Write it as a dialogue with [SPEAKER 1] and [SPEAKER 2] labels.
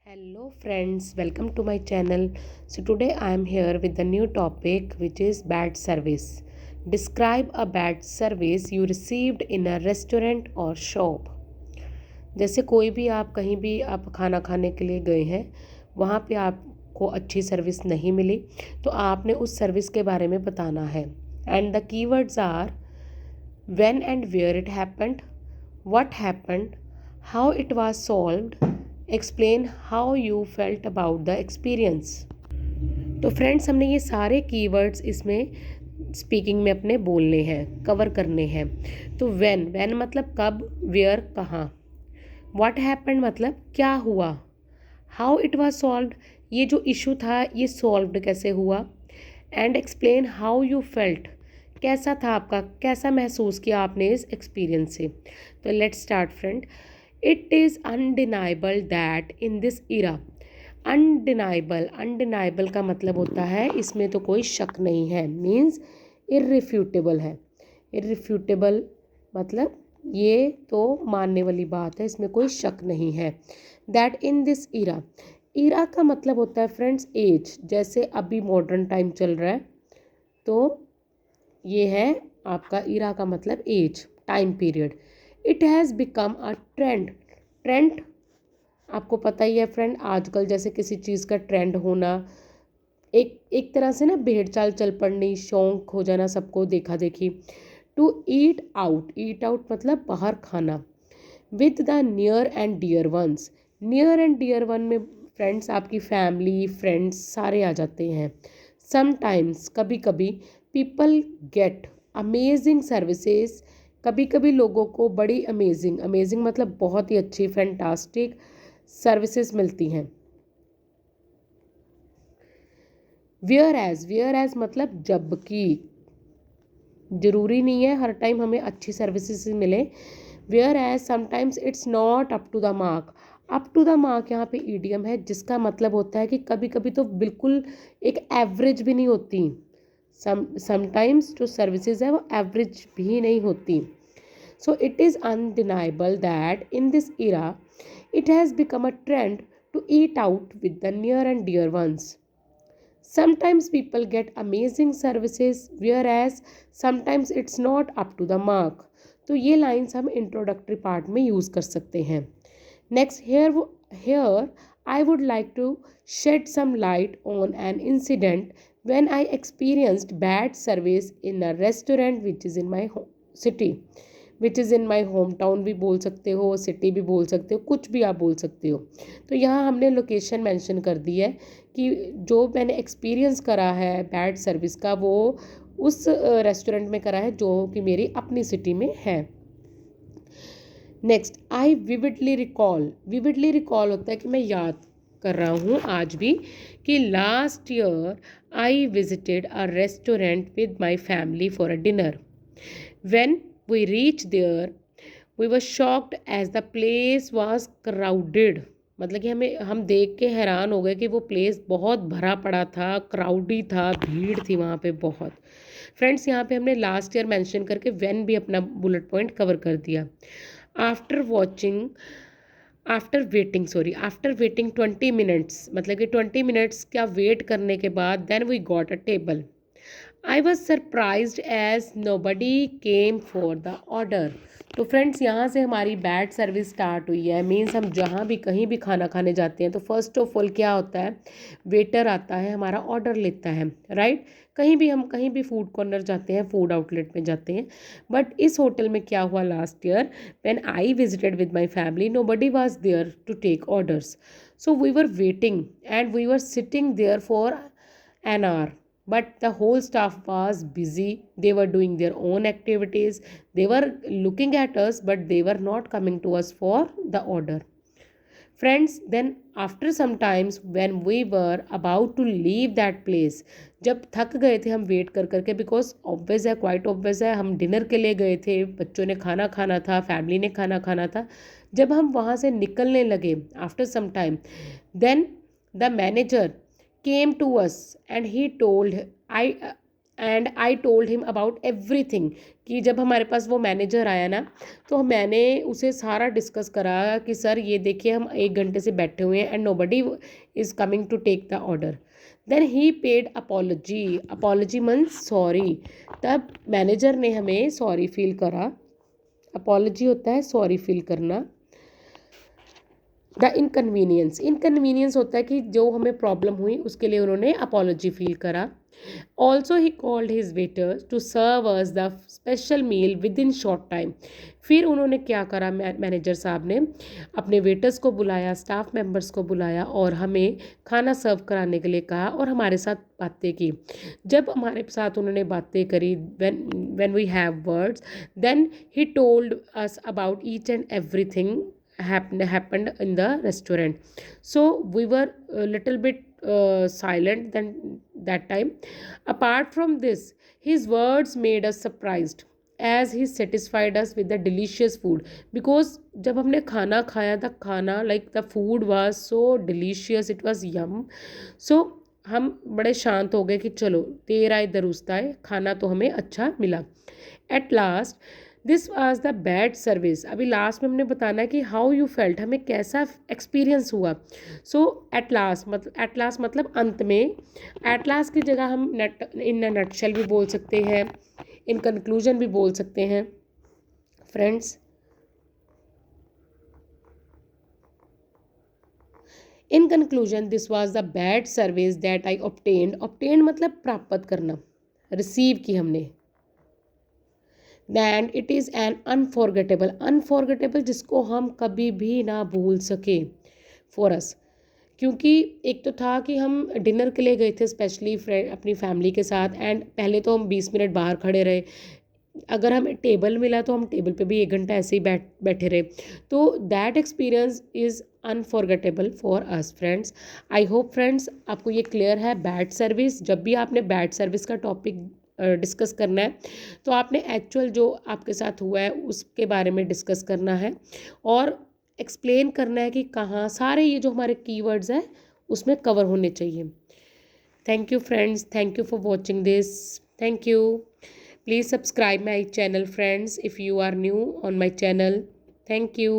[SPEAKER 1] Hello friends, welcome to my channel. So today I am here with the new topic which is bad service. Describe a bad service you received in a restaurant or shop. जैसे कोई भी आप कहीं भी आप खाना खाने के लिए गए हैं, वहाँ पे आपको अच्छी सर्विस नहीं मिली, तो आपने उस सर्विस के बारे में बताना है. And the keywords are when and where it happened, what happened, how it was solved, explain how you felt about the experience. तो फ्रेंड्स हमने ये सारे कीवर्ड्स इसमें स्पीकिंग में अपने बोलने हैं, कवर करने हैं. तो व्हेन मतलब कब, वेयर कहाँ, व्हाट हैपेंड मतलब क्या हुआ, हाउ इट वाज सॉल्व्ड ये जो इशू था ये सॉल्व्ड कैसे हुआ, and explain how you felt कैसा था आपका, कैसा महसूस किया आपने इस एक्सपीरियंस से. तो let's start friend. It is undeniable that in this Ira. Undeniable का मतलब होता है इसमें तो कोई शक नहीं है, मीन्स इररिफ्यूटेबल है. इररिफ्यूटेबल मतलब ये तो मानने वाली बात है, इसमें कोई शक नहीं है. दैट इन दिस इरा का मतलब होता है फ्रेंड्स एज. जैसे अभी मॉडर्न टाइम चल रहा है तो ये है आपका इरा का मतलब age, time period. It has become a trend आपको पता ही है फ्रेंड, आजकल जैसे किसी चीज़ का ट्रेंड होना, एक तरह से ना भेड़ चाल चल पड़नी, शौक हो जाना सबको, देखा देखी. टू ईट आउट मतलब बाहर खाना. With the near and dear ones. Near and dear one में फ्रेंड्स आपकी फैमिली, फ्रेंड्स सारे आ जाते हैं. समटाइम्स कभी कभी पीपल गेट अमेजिंग सर्विसेज. कभी कभी लोगों को बड़ी अमेजिंग मतलब बहुत ही अच्छी, फैंटास्टिक सर्विसेज मिलती हैं. वेयर एज मतलब जबकि. ज़रूरी नहीं है हर टाइम हमें अच्छी सर्विसेज मिले. Whereas sometimes it's not up to the mark. Up to the mark यहाँ पे ईडियम है जिसका मतलब होता है कि कभी कभी तो बिल्कुल एक एवरेज भी नहीं होती. समटाइम्स जो सर्विसेज है वो एवरेज भी नहीं होती. So it is undeniable that in this Ira it has become a trend to eat out with the near and dear ones. Sometimes people get amazing services whereas sometimes it's not up to the mark. तो ये lines हम introductory part में use कर सकते हैं. Next here I would like to shed some light on an incident when I experienced bad service in a restaurant which is in my city. Which is in my home town भी बोल सकते हो, city भी बोल सकते हो, कुछ भी आप बोल सकते हो. तो यहाँ हमने लोकेशन मेंशन कर दी है कि जो मैंने एक्सपीरियंस करा है बैड सर्विस का वो उस रेस्टोरेंट में करा है जो कि मेरी अपनी सिटी में है. नेक्स्ट आई विविडली रिकॉल होता है कि मैं याद कर रहा हूँ आज भी, कि last year I visited a restaurant with my family for a dinner. When we reached there, we were shocked as the place was crowded. मतलब कि हम देख के हैरान हो गए कि वो प्लेस बहुत भरा पड़ा था, क्राउडी था, भीड़ थी वहाँ पे बहुत. फ्रेंड्स यहाँ पे हमने लास्ट ईयर मेंशन करके व्हेन भी अपना बुलेट पॉइंट कवर कर दिया. आफ्टर वेटिंग 20 मिनट्स मतलब कि 20 मिनट्स का वेट करने के बाद then we got a table. I was surprised as nobody came for the order. तो फ्रेंड्स यहाँ से हमारी बैड सर्विस स्टार्ट हुई है. मीन्स हम जहाँ भी कहीं भी खाना खाने जाते हैं तो फर्स्ट ऑफ ऑल क्या होता है, वेटर आता है, हमारा ऑर्डर लेता है, राइट. कहीं भी फूड कॉर्नर जाते हैं, फूड आउटलेट में जाते हैं. बट इस होटल में क्या हुआ last year when I visited with my family, nobody was there to take orders. So we were waiting and we were sitting there for an hour. But the whole staff was busy. They were doing their own activities. They were looking at us, but they were not coming to us for the order. Friends, then after some times when we were about to leave that place, जब थक गए थे हम wait कर करके, because obvious है, quite obvious है, हम डिनर के लिए गए थे, बच्चों ने खाना खाना था, फैमिली ने खाना खाना था. जब हम वहाँ से निकलने लगे after some time, then the manager came to us and he told and I told him about everything, कि जब हमारे पास वो मैनेजर आया ना, तो मैंने उसे सारा डिस्कस करा कि सर ये देखिए हम 1 घंटे से बैठे हुए हैं and nobody is coming to take the order. Then he paid apology, apology means sorry. तब मैनेजर ने हमें सॉरी फील करा, अपॉलजी होता है सॉरी फील करना। द इनकन्वीनियंस, इनकन्वीनियंस होता है कि जो हमें प्रॉब्लम हुई उसके लिए उन्होंने अपॉलजी फील करा। Also he called his waiters to serve us the special meal within short time. फिर उन्होंने क्या करा, मैनेजर साहब ने अपने वेटर्स को बुलाया, स्टाफ मेंबर्स को बुलाया और हमें खाना सर्व कराने के लिए कहा और हमारे साथ बातें की। जब हमारे साथ उन्होंने बातें करी, when we have words, then he told us about each and everything happened in the restaurant. So we were a little bit silent then that time. Apart from this, his words made us surprised as he satisfied us with the delicious food, because जब हमने खाना खाया, the खाना like the food was so delicious, it was yum. So हम बड़े शांत हो गए कि चलो देर आए दुरुस्त आए, खाना तो हमें अच्छा मिला। At last this was the bad service. अभी लास्ट में हमने बताना है कि हाउ यू फेल्ट, हमें कैसा एक्सपीरियंस हुआ। सो एट लास्ट मतलब अंत में। एट लास्ट की जगह हम इन नटशेल भी बोल सकते हैं, इन कंक्लूजन भी बोल सकते हैं friends. In conclusion this was the bad service that I obtained मतलब प्राप्त करना, रिसीव की हमने। Then it is an unforgettable जिसको हम कभी भी ना भूल सके फॉर अस। क्योंकि एक तो था कि हम डिनर के लिए गए थे स्पेशली अपनी फैमिली के साथ, एंड पहले तो हम 20 मिनट बाहर खड़े रहे, अगर हमें टेबल मिला तो हम टेबल पे भी 1 घंटा ऐसे ही बैठे रहे। तो that experience is unforgettable for us friends. I hope friends आपको ये क्लियर है। बैड सर्विस, जब भी आपने बैड सर्विस का टॉपिक डिस्कस करना है तो आपने एक्चुअल जो आपके साथ हुआ है उसके बारे में डिस्कस करना है और एक्सप्लेन करना है कि कहाँ सारे ये जो हमारे कीवर्ड्स हैं उसमें कवर होने चाहिए। Thank you friends, thank you for watching this, thank you. Please subscribe my channel friends if you are new on my channel. Thank you.